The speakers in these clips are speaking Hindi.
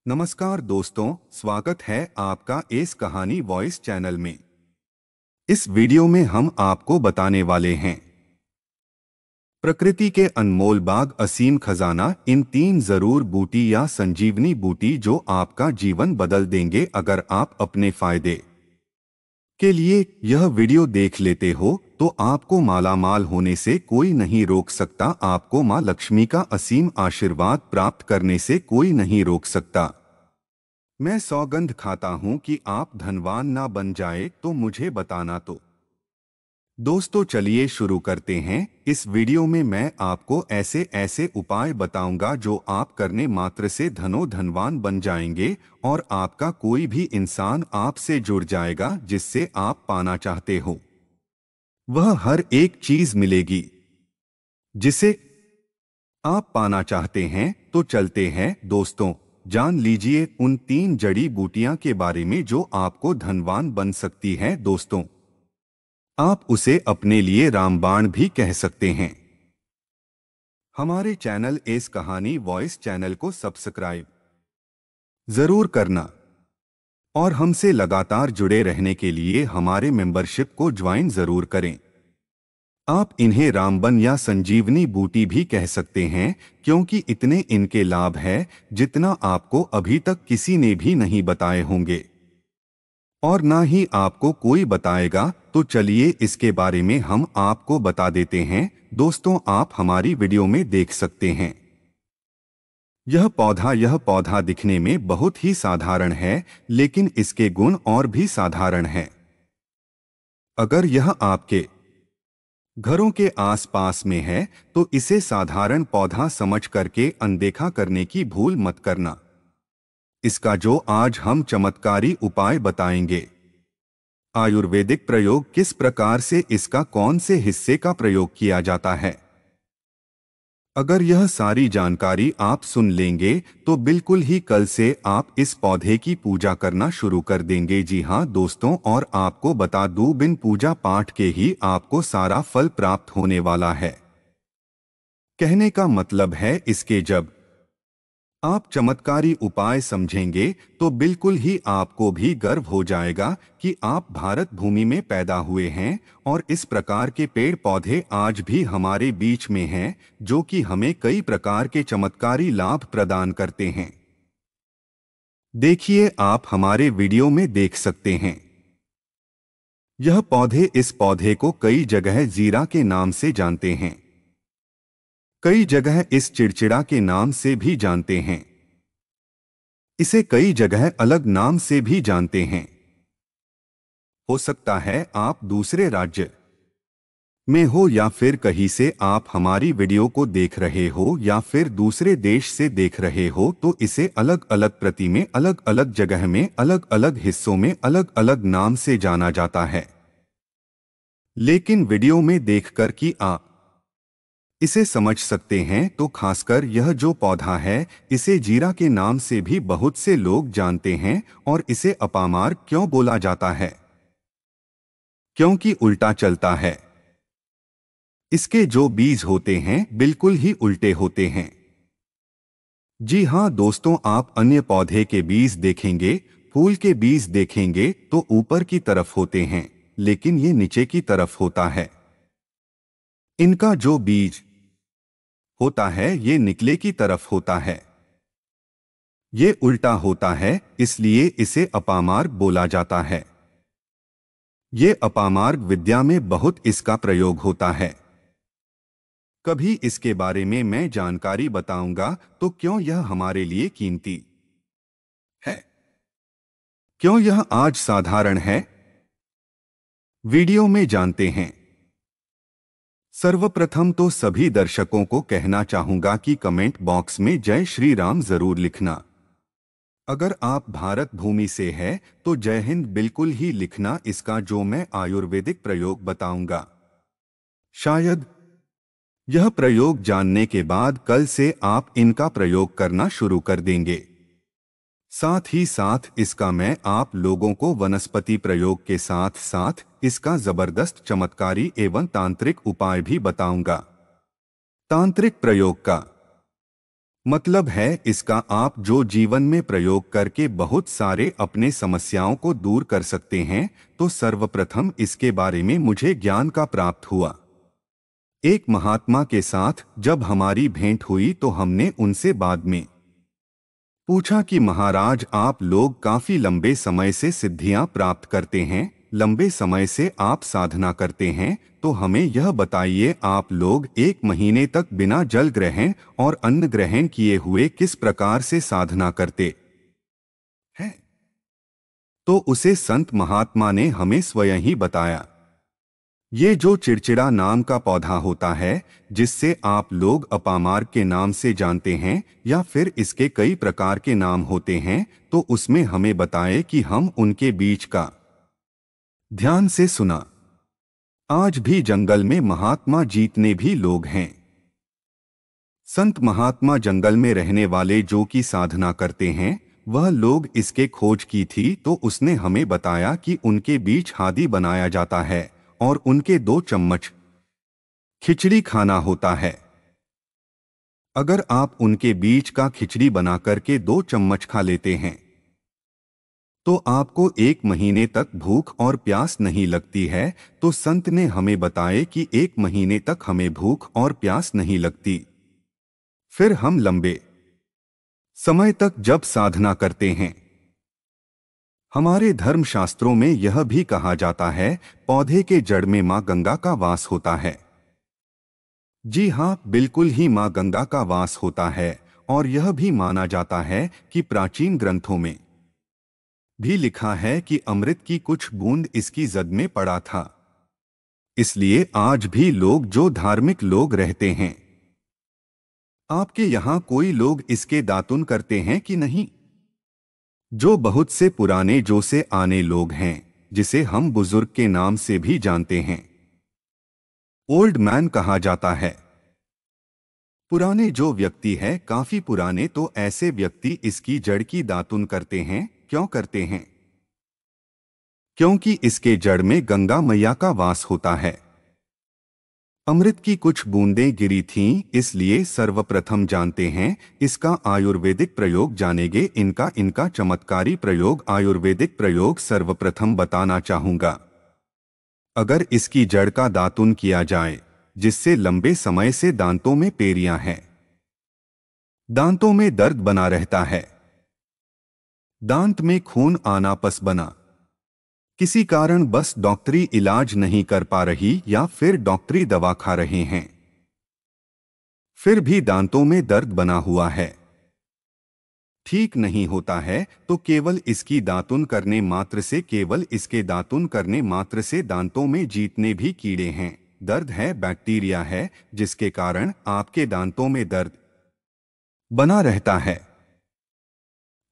नमस्कार दोस्तों, स्वागत है आपका इस कहानी वॉइस चैनल में। इस वीडियो में हम आपको बताने वाले हैं प्रकृति के अनमोल बाग, असीम खजाना, इन 3 जरूर बूटी या संजीवनी बूटी जो आपका जीवन बदल देंगे अगर आप अपने फायदे के लिए यह वीडियो देख लेते हो तो आपको मालामाल होने से कोई नहीं रोक सकता, आपको माँ लक्ष्मी का असीम आशीर्वाद प्राप्त करने से कोई नहीं रोक सकता। मैं सौगंध खाता हूं कि आप धनवान ना बन जाए तो मुझे बताना। तो दोस्तों चलिए शुरू करते हैं। इस वीडियो में मैं आपको ऐसे ऐसे उपाय बताऊंगा जो आप करने मात्र से धनवान बन जाएंगे और आपका कोई भी इंसान आपसे जुड़ जाएगा जिससे आप पाना चाहते हो वह हर एक चीज मिलेगी जिसे आप पाना चाहते हैं। तो चलते हैं दोस्तों, जान लीजिए उन 3 जड़ी बूटियां के बारे में जो आपको धनवान बन सकती है। दोस्तों, आप उसे अपने लिए रामबाण भी कह सकते हैं। हमारे चैनल इस कहानी वॉइस चैनल को सब्सक्राइब जरूर करना और हमसे लगातार जुड़े रहने के लिए हमारे मेंबरशिप को ज्वाइन जरूर करें। आप इन्हें रामबन या संजीवनी बूटी भी कह सकते हैं क्योंकि इतने इनके लाभ हैं जितना आपको अभी तक किसी ने भी नहीं बताए होंगे और ना ही आपको कोई बताएगा। तो चलिए इसके बारे में हम आपको बता देते हैं। दोस्तों, आप हमारी वीडियो में देख सकते हैं यह पौधा दिखने में बहुत ही साधारण है, लेकिन इसके गुण और भी साधारण हैं। अगर यह आपके घरों के आसपास में है तो इसे साधारण पौधा समझ करके अनदेखा करने की भूल मत करना। इसका जो आज हम चमत्कारी उपाय बताएंगे, आयुर्वेदिक प्रयोग किस प्रकार से, इसका कौन से हिस्से का प्रयोग किया जाता है, अगर यह सारी जानकारी आप सुन लेंगे तो बिल्कुल ही कल से आप इस पौधे की पूजा करना शुरू कर देंगे। जी हाँ दोस्तों, और आपको बता दूं, बिन पूजा पाठ के ही आपको सारा फल प्राप्त होने वाला है। कहने का मतलब है इसके जब आप चमत्कारी उपाय समझेंगे तो बिल्कुल ही आपको भी गर्व हो जाएगा कि आप भारत भूमि में पैदा हुए हैं और इस प्रकार के पेड़ पौधे आज भी हमारे बीच में हैं जो कि हमें कई प्रकार के चमत्कारी लाभ प्रदान करते हैं। देखिए, आप हमारे वीडियो में देख सकते हैं इस पौधे को कई जगह जीरा के नाम से जानते हैं, कई जगह इस चिड़चिड़ा के नाम से भी जानते हैं, इसे कई जगह अलग नाम से भी जानते हैं। हो सकता है आप दूसरे राज्य में हो या फिर कहीं से आप हमारी वीडियो को देख रहे हो या फिर दूसरे देश से देख रहे हो, तो इसे अलग अलग प्रति में, अलग अलग जगह में, अलग अलग हिस्सों में अलग अलग नाम से जाना जाता है। लेकिन वीडियो में देखकर कि आप इसे समझ सकते हैं, तो खासकर यह जो पौधा है इसे जीरा के नाम से भी बहुत से लोग जानते हैं। और इसे अपामार क्यों बोला जाता है? क्योंकि उल्टा चलता है। इसके जो बीज होते हैं बिल्कुल ही उल्टे होते हैं। जी हाँ दोस्तों, आप अन्य पौधे के बीज देखेंगे, फूल के बीज देखेंगे तो ऊपर की तरफ होते हैं, लेकिन ये नीचे की तरफ होता है। इनका जो बीज होता है ये निकले की तरफ होता है, ये उल्टा होता है, इसलिए इसे अपामार्ग बोला जाता है। ये अपामार्ग विद्या में बहुत इसका प्रयोग होता है। कभी इसके बारे में मैं जानकारी बताऊंगा। तो क्यों यह हमारे लिए कीमती है, क्यों यह आज साधारण है, वीडियो में जानते हैं। सर्वप्रथम तो सभी दर्शकों को कहना चाहूंगा कि कमेंट बॉक्स में जय श्री राम जरूर लिखना। अगर आप भारत भूमि से है तो जय हिंद बिल्कुल ही लिखना। इसका जो मैं आयुर्वेदिक प्रयोग बताऊंगा, शायद यह प्रयोग जानने के बाद कल से आप इनका प्रयोग करना शुरू कर देंगे। साथ ही साथ इसका मैं आप लोगों को वनस्पति प्रयोग के साथ साथ इसका जबरदस्त चमत्कारी एवं तांत्रिक उपाय भी बताऊंगा। तांत्रिक प्रयोग का मतलब है इसका आप जो जीवन में प्रयोग करके बहुत सारे अपने समस्याओं को दूर कर सकते हैं। तो सर्वप्रथम इसके बारे में मुझे ज्ञान का प्राप्त हुआ। एक महात्मा के साथ जब हमारी भेंट हुई तो हमने उनसे बाद में पूछा कि महाराज, आप लोग काफी लंबे समय से सिद्धियां प्राप्त करते हैं, लंबे समय से आप साधना करते हैं, तो हमें यह बताइए आप लोग 1 महीने तक बिना जल ग्रहण और अन्न ग्रहण किए हुए किस प्रकार से साधना करते हैं। तो उसे संत महात्मा ने हमें स्वयं ही बताया। ये जो चिड़चिड़ा नाम का पौधा होता है, जिससे आप लोग अपामार्ग के नाम से जानते हैं या फिर इसके कई प्रकार के नाम होते हैं, तो उसमें हमें बताए कि हम उनके बीज का ध्यान से सुना। आज भी जंगल में महात्मा जितने भी लोग हैं, संत महात्मा जंगल में रहने वाले जो की साधना करते हैं, वह लोग इसके खोज की थी। तो उसने हमें बताया कि उनके बीच हादी बनाया जाता है और उनके 2 चम्मच खिचड़ी खाना होता है। अगर आप उनके बीज का खिचड़ी बना करके 2 चम्मच खा लेते हैं तो आपको 1 महीने तक भूख और प्यास नहीं लगती है। तो संत ने हमें बताए कि 1 महीने तक हमें भूख और प्यास नहीं लगती। फिर हम लंबे समय तक जब साधना करते हैं, हमारे धर्मशास्त्रों में यह भी कहा जाता है, पौधे के जड़ में मां गंगा का वास होता है। जी हाँ, बिल्कुल ही मां गंगा का वास होता है। और यह भी माना जाता है कि प्राचीन ग्रंथों में भी लिखा है कि अमृत की कुछ बूंद इसकी जद में पड़ा था। इसलिए आज भी लोग जो धार्मिक लोग रहते हैं, आपके यहाँ कोई लोग इसके दातुन करते हैं कि नहीं? जो बहुत से पुराने जो से आने लोग हैं, जिसे हम बुजुर्ग के नाम से भी जानते हैं, ओल्ड मैन कहा जाता है। पुराने जो व्यक्ति है, काफी पुराने, तो ऐसे व्यक्ति इसकी जड़ की दातुन करते हैं। क्यों करते हैं? क्योंकि इसके जड़ में गंगा मैया का वास होता है। अमृत की कुछ बूंदें गिरी थीं, इसलिए सर्वप्रथम जानते हैं इसका आयुर्वेदिक प्रयोग जानेंगे। इनका चमत्कारी प्रयोग, आयुर्वेदिक प्रयोग सर्वप्रथम बताना चाहूंगा। अगर इसकी जड़ का दातुन किया जाए, जिससे लंबे समय से दांतों में पेरियां हैं, दांतों में दर्द बना रहता है, दांत में खून आना पस बना, किसी कारण बस डॉक्टरी इलाज नहीं कर पा रही या फिर डॉक्टरी दवा खा रहे हैं, फिर भी दांतों में दर्द बना हुआ है, ठीक नहीं होता है, तो केवल इसकी दातुन करने मात्र से, केवल इसके दातुन करने मात्र से दांतों में जितने भी कीड़े हैं, दर्द है, बैक्टीरिया है, जिसके कारण आपके दांतों में दर्द बना रहता है,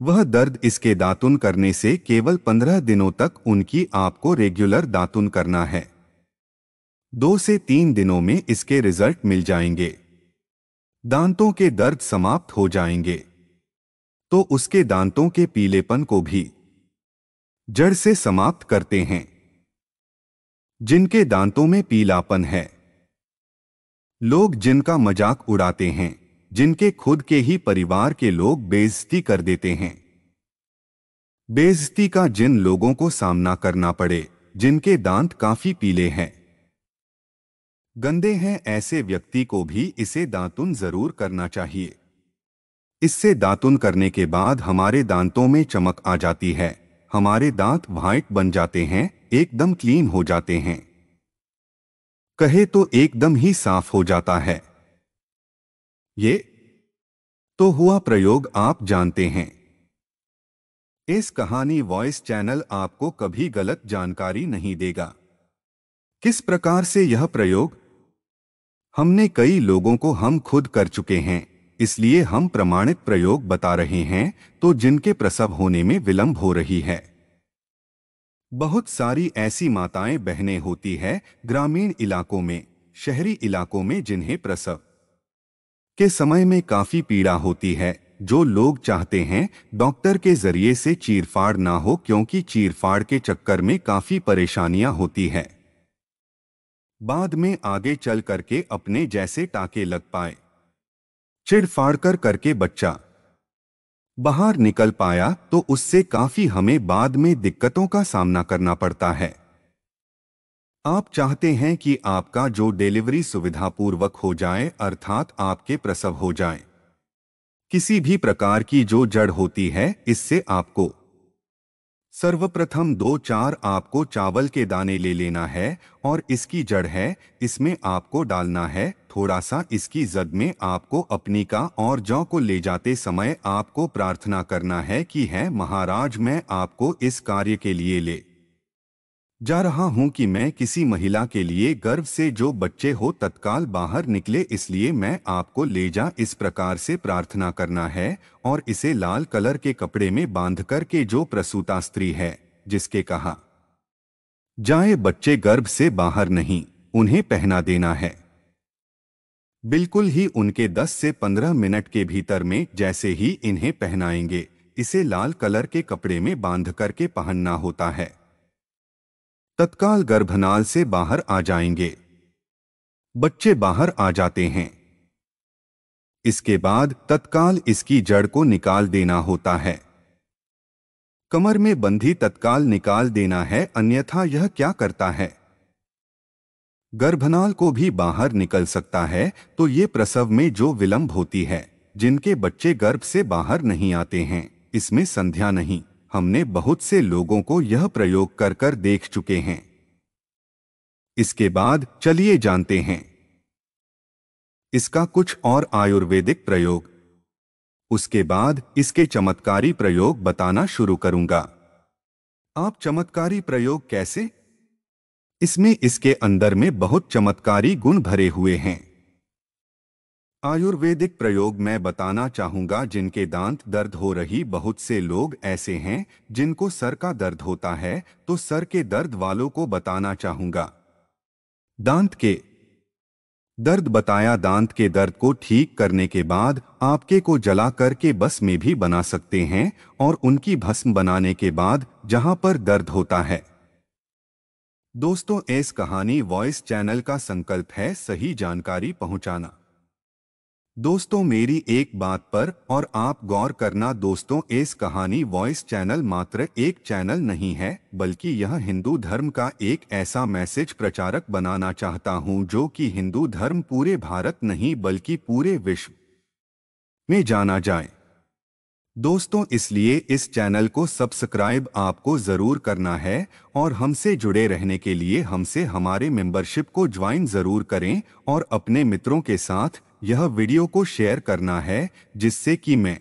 वह दर्द इसके दातुन करने से केवल 15 दिनों तक उनकी आपको रेगुलर दातुन करना है। 2 से 3 दिनों में इसके रिजल्ट मिल जाएंगे, दांतों के दर्द समाप्त हो जाएंगे। तो उसके दांतों के पीलेपन को भी जड़ से समाप्त करते हैं। जिनके दांतों में पीलापन है, लोग जिनका मजाक उड़ाते हैं, जिनके खुद के ही परिवार के लोग बेइज्जती कर देते हैं, बेइज्जती का जिन लोगों को सामना करना पड़े, जिनके दांत काफी पीले हैं, गंदे हैं, ऐसे व्यक्ति को भी इसे दातुन जरूर करना चाहिए। इससे दातुन करने के बाद हमारे दांतों में चमक आ जाती है, हमारे दांत व्हाइट बन जाते हैं, एकदम क्लीन हो जाते हैं, कहे तो एकदम ही साफ हो जाता है। ये तो हुआ प्रयोग, आप जानते हैं। इस कहानी वॉइस चैनल आपको कभी गलत जानकारी नहीं देगा। किस प्रकार से यह प्रयोग हमने कई लोगों को हम खुद कर चुके हैं, इसलिए हम प्रमाणित प्रयोग बता रहे हैं। तो जिनके प्रसव होने में विलंब हो रही है, बहुत सारी ऐसी माताएं बहनें होती है ग्रामीण इलाकों में, शहरी इलाकों में, जिन्हें प्रसव के समय में काफी पीड़ा होती है, जो लोग चाहते हैं डॉक्टर के जरिए से चीरफाड़ ना हो, क्योंकि चीरफाड़ के चक्कर में काफी परेशानियां होती है, बाद में आगे चल करके अपने जैसे टाके लग पाए। चिड़फाड़ करके बच्चा बाहर निकल पाया तो उससे काफी हमें बाद में दिक्कतों का सामना करना पड़ता है। आप चाहते हैं कि आपका जो डिलीवरी सुविधापूर्वक हो जाए, अर्थात आपके प्रसव हो जाए। किसी भी प्रकार की जो जड़ होती है, इससे आपको सर्वप्रथम 2-4 आपको चावल के दाने ले लेना है और इसकी जड़ है, इसमें आपको डालना है थोड़ा सा। इसकी जद में आपको अपनी का और जौ को ले जाते समय आपको प्रार्थना करना है कि है महाराज, मैं आपको इस कार्य के लिए ले जा रहा हूं कि मैं किसी महिला के लिए गर्भ से जो बच्चे हो तत्काल बाहर निकले, इसलिए मैं आपको ले जा। इस प्रकार से प्रार्थना करना है और इसे लाल कलर के कपड़े में बांध कर के जो प्रसूता स्त्री है, जिसके कहा जाए बच्चे गर्भ से बाहर नहीं, उन्हें पहना देना है। बिल्कुल ही उनके 10 से 15 मिनट के भीतर में जैसे ही इन्हें पहनाएंगे, इसे लाल कलर के कपड़े में बांध करके पहनना होता है। तत्काल गर्भनाल से बाहर आ जाएंगे, बच्चे बाहर आ जाते हैं। इसके बाद तत्काल इसकी जड़ को निकाल देना होता है। कमर में बंधी तत्काल निकाल देना है, अन्यथा यह क्या करता है, गर्भनाल को भी बाहर निकल सकता है। तो ये प्रसव में जो विलंब होती है, जिनके बच्चे गर्भ से बाहर नहीं आते हैं, इसमें संध्या नहीं। हमने बहुत से लोगों को यह प्रयोग कर कर देख चुके हैं। इसके बाद चलिए जानते हैं इसका कुछ और आयुर्वेदिक प्रयोग। उसके बाद इसके चमत्कारी प्रयोग बताना शुरू करूंगा। आप चमत्कारी प्रयोग कैसे? इसमें इसके अंदर में बहुत चमत्कारी गुण भरे हुए हैं। आयुर्वेदिक प्रयोग मैं बताना चाहूंगा। जिनके दांत दर्द हो रही, बहुत से लोग ऐसे हैं जिनको सर का दर्द होता है, तो सर के दर्द वालों को बताना चाहूंगा। दांत के दर्द बताया। दांत के दर्द को ठीक करने के बाद आपके को जला करके भस्म में भी बना सकते हैं, और उनकी भस्म बनाने के बाद जहां पर दर्द होता है। दोस्तों, इस कहानी वॉइस चैनल का संकल्प है सही जानकारी पहुंचाना। दोस्तों, मेरी एक बात पर और आप गौर करना। दोस्तों, इस कहानी वॉइस चैनल मात्र एक चैनल नहीं है, बल्कि यह हिंदू धर्म का एक ऐसा मैसेज प्रचारक बनाना चाहता हूं जो कि हिंदू धर्म पूरे भारत नहीं बल्कि पूरे विश्व में जाना जाए। दोस्तों, इसलिए इस चैनल को सब्सक्राइब आपको जरूर करना है और हमसे जुड़े रहने के लिए हमसे हमारे मेंबरशिप को ज्वाइन जरूर करें और अपने मित्रों के साथ यह वीडियो को शेयर करना है, जिससे कि मैं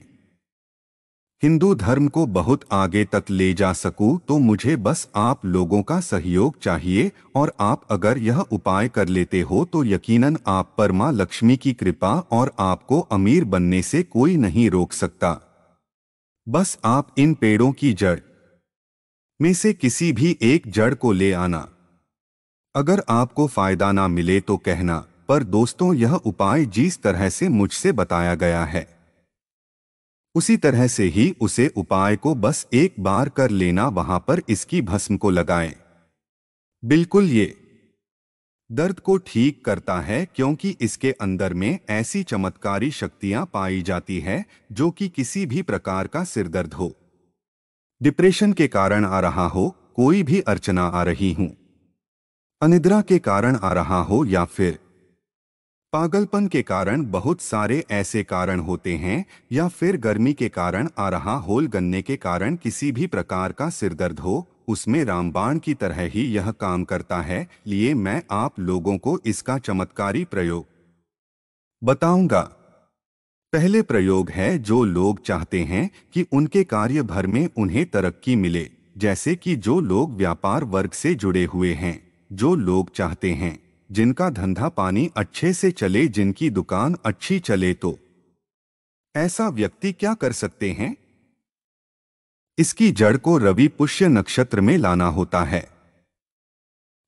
हिंदू धर्म को बहुत आगे तक ले जा सकूं। तो मुझे बस आप लोगों का सहयोग चाहिए, और आप अगर यह उपाय कर लेते हो तो यकीनन आप पर मां लक्ष्मी की कृपा और आपको अमीर बनने से कोई नहीं रोक सकता। बस आप इन पेड़ों की जड़ में से किसी भी एक जड़ को ले आना। अगर आपको फायदा ना मिले तो कहना, पर दोस्तों यह उपाय जिस तरह से मुझसे बताया गया है, उसी तरह से ही उसे उपाय को बस एक बार कर लेना, वहां पर इसकी भस्म को लगाएं। बिल्कुल ये दर्द को ठीक करता है, क्योंकि इसके अंदर में ऐसी चमत्कारी शक्तियां पाई जाती है जो कि किसी भी प्रकार का सिरदर्द हो, डिप्रेशन के कारण आ रहा हो, कोई भी अर्चना आ रही हूं, अनिद्रा के कारण आ रहा हो, या फिर पागलपन के कारण, बहुत सारे ऐसे कारण होते हैं, या फिर गर्मी के कारण आ रहा होल, गन्ने के कारण किसी भी प्रकार का सिरदर्द हो, उसमें रामबाण की तरह ही यह काम करता है। लिए मैं आप लोगों को इसका चमत्कारी प्रयोग बताऊंगा। पहले प्रयोग है जो लोग चाहते हैं कि उनके कार्य भर में उन्हें तरक्की मिले, जैसे कि जो लोग व्यापार वर्ग से जुड़े हुए हैं, जो लोग चाहते हैं जिनका धंधा पानी अच्छे से चले, जिनकी दुकान अच्छी चले, तो ऐसा व्यक्ति क्या कर सकते हैं? इसकी जड़ को रवि पुष्य नक्षत्र में लाना होता है,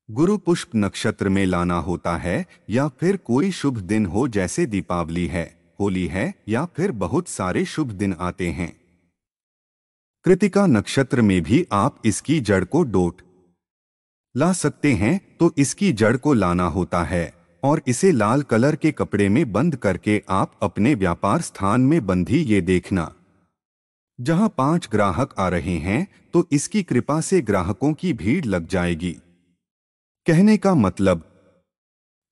गुरु पुष्प नक्षत्र में लाना होता है, या फिर कोई शुभ दिन हो जैसे दीपावली है, होली है, या फिर बहुत सारे शुभ दिन आते हैं। कृतिका नक्षत्र में भी आप इसकी जड़ को डोट ला सकते हैं। तो इसकी जड़ को लाना होता है और इसे लाल कलर के कपड़े में बंद करके आप अपने व्यापार स्थान में बंधी ये देखना। जहां 5 ग्राहक आ रहे हैं तो इसकी कृपा से ग्राहकों की भीड़ लग जाएगी। कहने का मतलब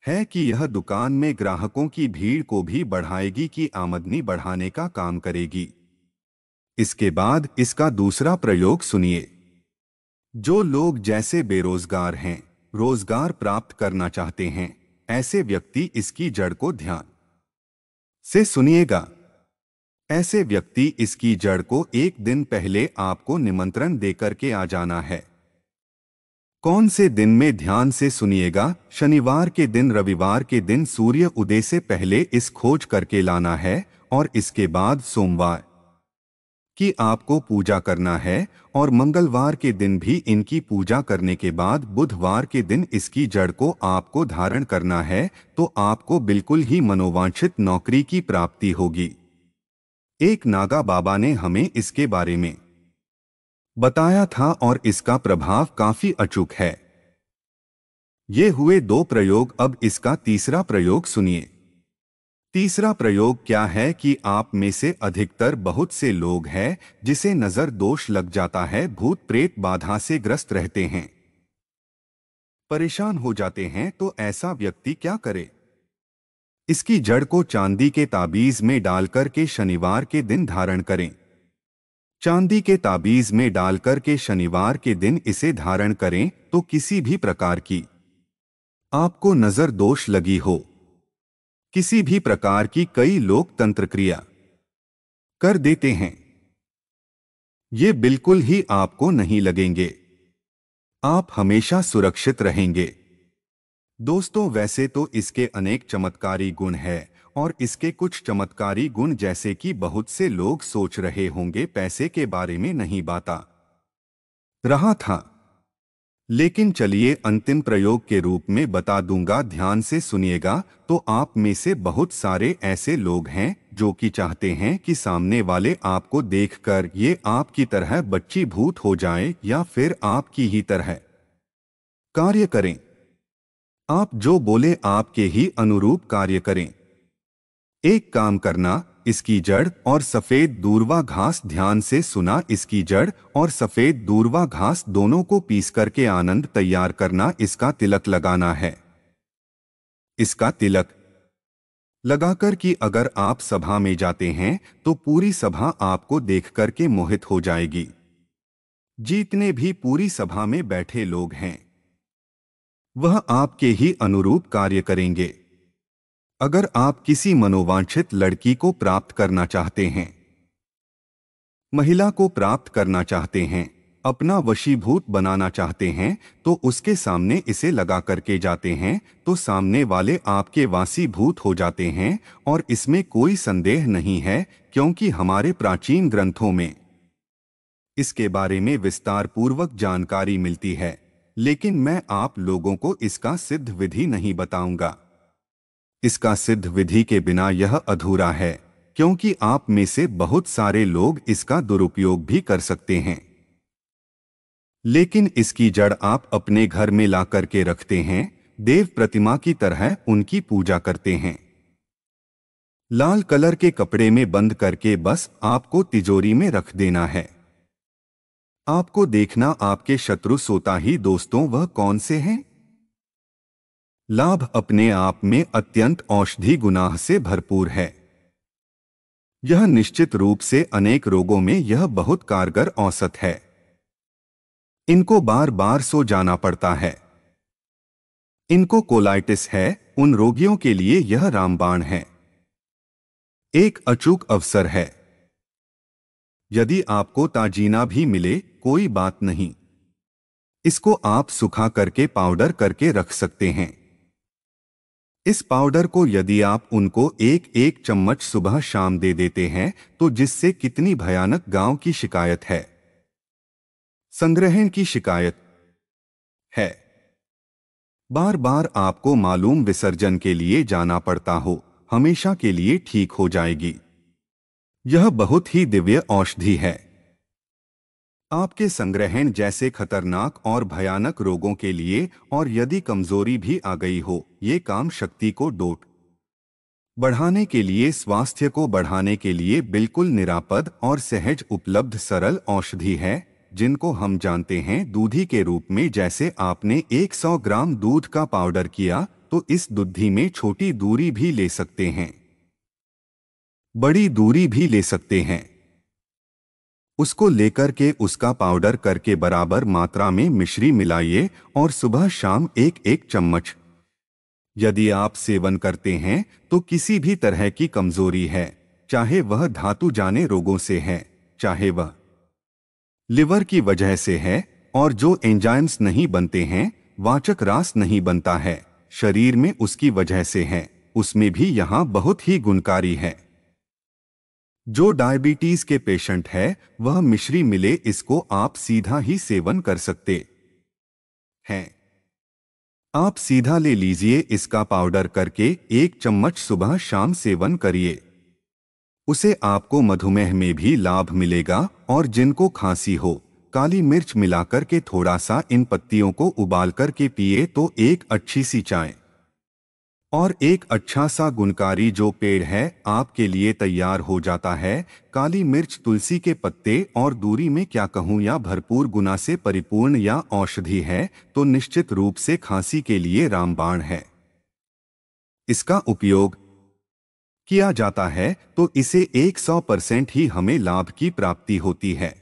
है कि यह दुकान में ग्राहकों की भीड़ को भी बढ़ाएगी कि आमदनी बढ़ाने का काम करेगी। इसके बाद इसका दूसरा प्रयोग सुनिए। जो लोग जैसे बेरोजगार हैं, रोजगार प्राप्त करना चाहते हैं, ऐसे व्यक्ति इसकी जड़ को ध्यान से सुनिएगा। ऐसे व्यक्ति इसकी जड़ को एक दिन पहले आपको निमंत्रण देकर के आ जाना है। कौन से दिन में ध्यान से सुनिएगा? शनिवार के दिन, रविवार के दिन सूर्य उदय से पहले इस खोज करके लाना है और इसके बाद सोमवार की आपको पूजा करना है और मंगलवार के दिन भी इनकी पूजा करने के बाद बुधवार के दिन इसकी जड़ को आपको धारण करना है, तो आपको बिल्कुल ही मनोवांछित नौकरी की प्राप्ति होगी। एक नागा बाबा ने हमें इसके बारे में बताया था और इसका प्रभाव काफी अचूक है। ये हुए 2 प्रयोग, अब इसका तीसरा प्रयोग सुनिए। तीसरा प्रयोग क्या है कि आप में से अधिकतर बहुत से लोग हैं जिसे नजर दोष लग जाता है, भूत प्रेत बाधा से ग्रस्त रहते हैं, परेशान हो जाते हैं, तो ऐसा व्यक्ति क्या करे? इसकी जड़ को चांदी के ताबीज में डालकर के शनिवार के दिन धारण करें। चांदी के ताबीज में डालकर के शनिवार के दिन इसे धारण करें तो किसी भी प्रकार की आपको नजर दोष लगी हो, किसी भी प्रकार की, कई लोग तंत्र क्रिया कर देते हैं, ये बिल्कुल ही आपको नहीं लगेंगे। आप हमेशा सुरक्षित रहेंगे। दोस्तों, वैसे तो इसके अनेक चमत्कारी गुण हैं और इसके कुछ चमत्कारी गुण जैसे कि बहुत से लोग सोच रहे होंगे पैसे के बारे में नहीं बता रहा था, लेकिन चलिए अंतिम प्रयोग के रूप में बता दूंगा। ध्यान से सुनिएगा। तो आप में से बहुत सारे ऐसे लोग हैं जो कि चाहते हैं कि सामने वाले आपको देखकर ये आपकी तरह बच्ची भूत हो जाए या फिर आपकी ही तरह कार्य करें। आप जो बोले आपके ही अनुरूप कार्य करें। एक काम करना, इसकी जड़ और सफेद दूर्वा घास, ध्यान से सुना, इसकी जड़ और सफेद दूर्वा घास दोनों को पीस करके आनंद तैयार करना, इसका तिलक लगाना है। इसका तिलक लगाकर कि अगर आप सभा में जाते हैं तो पूरी सभा आपको देख करके मोहित हो जाएगी। जितने भी पूरी सभा में बैठे लोग हैं वह आपके ही अनुरूप कार्य करेंगे। अगर आप किसी मनोवांछित लड़की को प्राप्त करना चाहते हैं, महिला को प्राप्त करना चाहते हैं, अपना वशीभूत बनाना चाहते हैं, तो उसके सामने इसे लगा करके जाते हैं तो सामने वाले आपके वासीभूत हो जाते हैं। और इसमें कोई संदेह नहीं है, क्योंकि हमारे प्राचीन ग्रंथों में इसके बारे में विस्तार पूर्वक जानकारी मिलती है। लेकिन मैं आप लोगों को इसका सिद्ध विधि नहीं बताऊंगा। इसका सिद्ध विधि के बिना यह अधूरा है, क्योंकि आप में से बहुत सारे लोग इसका दुरुपयोग भी कर सकते हैं। लेकिन इसकी जड़ आप अपने घर में ला करके रखते हैं, देव प्रतिमा की तरह उनकी पूजा करते हैं। लाल कलर के कपड़े में बंद करके बस आपको तिजोरी में रख देना है। आपको देखना आपके शत्रु सोता ही। दोस्तों, वह कौन से हैं? लाभ अपने आप में अत्यंत औषधि गुनाह से भरपूर है। यह निश्चित रूप से अनेक रोगों में यह बहुत कारगर औषध है। इनको बार बार सो जाना पड़ता है। इनको कोलाइटिस है, उन रोगियों के लिए यह रामबाण है, एक अचूक अवसर है। यदि आपको ताजीना भी मिले कोई बात नहीं, इसको आप सुखा करके पाउडर करके रख सकते हैं। इस पाउडर को यदि आप उनको एक एक चम्मच सुबह शाम दे देते हैं तो जिससे कितनी भयानक गांव की शिकायत है, संग्रहण की शिकायत है, बार बार आपको मालूम विसर्जन के लिए जाना पड़ता हो, हमेशा के लिए ठीक हो जाएगी। यह बहुत ही दिव्य औषधि है। आपके संग्रहण जैसे खतरनाक और भयानक रोगों के लिए, और यदि कमजोरी भी आ गई हो, ये काम शक्ति को डोट बढ़ाने के लिए, स्वास्थ्य को बढ़ाने के लिए बिल्कुल निरापद और सहज उपलब्ध सरल औषधि है, जिनको हम जानते हैं दूधी के रूप में। जैसे आपने 100 ग्राम दूध का पाउडर किया, तो इस दूधी में छोटी दूरी भी ले सकते हैं, बड़ी दूरी भी ले सकते हैं। उसको लेकर के उसका पाउडर करके बराबर मात्रा में मिश्री मिलाइए और सुबह शाम एक एक चम्मच यदि आप सेवन करते हैं तो किसी भी तरह की कमजोरी है, चाहे वह धातु जाने रोगों से है, चाहे वह लिवर की वजह से है, और जो एंजाइम्स नहीं बनते हैं, वाचक रास नहीं बनता है, शरीर में उसकी वजह से है, उसमें भी यहाँ बहुत ही गुणकारी है। जो डायबिटीज के पेशेंट है, वह मिश्री मिले इसको आप सीधा ही सेवन कर सकते हैं। आप सीधा ले लीजिए इसका पाउडर करके 1 चम्मच सुबह शाम सेवन करिए। उसे आपको मधुमेह में भी लाभ मिलेगा। और जिनको खांसी हो, काली मिर्च मिलाकर के थोड़ा सा इन पत्तियों को उबाल कर के पिए तो एक अच्छी सी चाय और एक अच्छा सा गुणकारी जो पेड़ है आपके लिए तैयार हो जाता है। काली मिर्च, तुलसी के पत्ते और दूरी में क्या कहूँ या भरपूर गुना से परिपूर्ण या औषधि है, तो निश्चित रूप से खांसी के लिए रामबाण है। इसका उपयोग किया जाता है तो इसे 100% ही हमें लाभ की प्राप्ति होती है।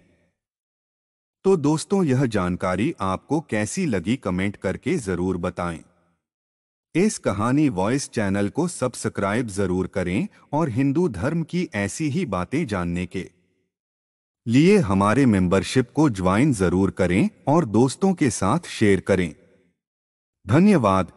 तो दोस्तों, यह जानकारी आपको कैसी लगी कमेंट करके जरूर बताएं। इस कहानी वॉइस चैनल को सब्सक्राइब जरूर करें और हिंदू धर्म की ऐसी ही बातें जानने के लिए हमारे मेंबरशिप को ज्वाइन जरूर करें और दोस्तों के साथ शेयर करें। धन्यवाद।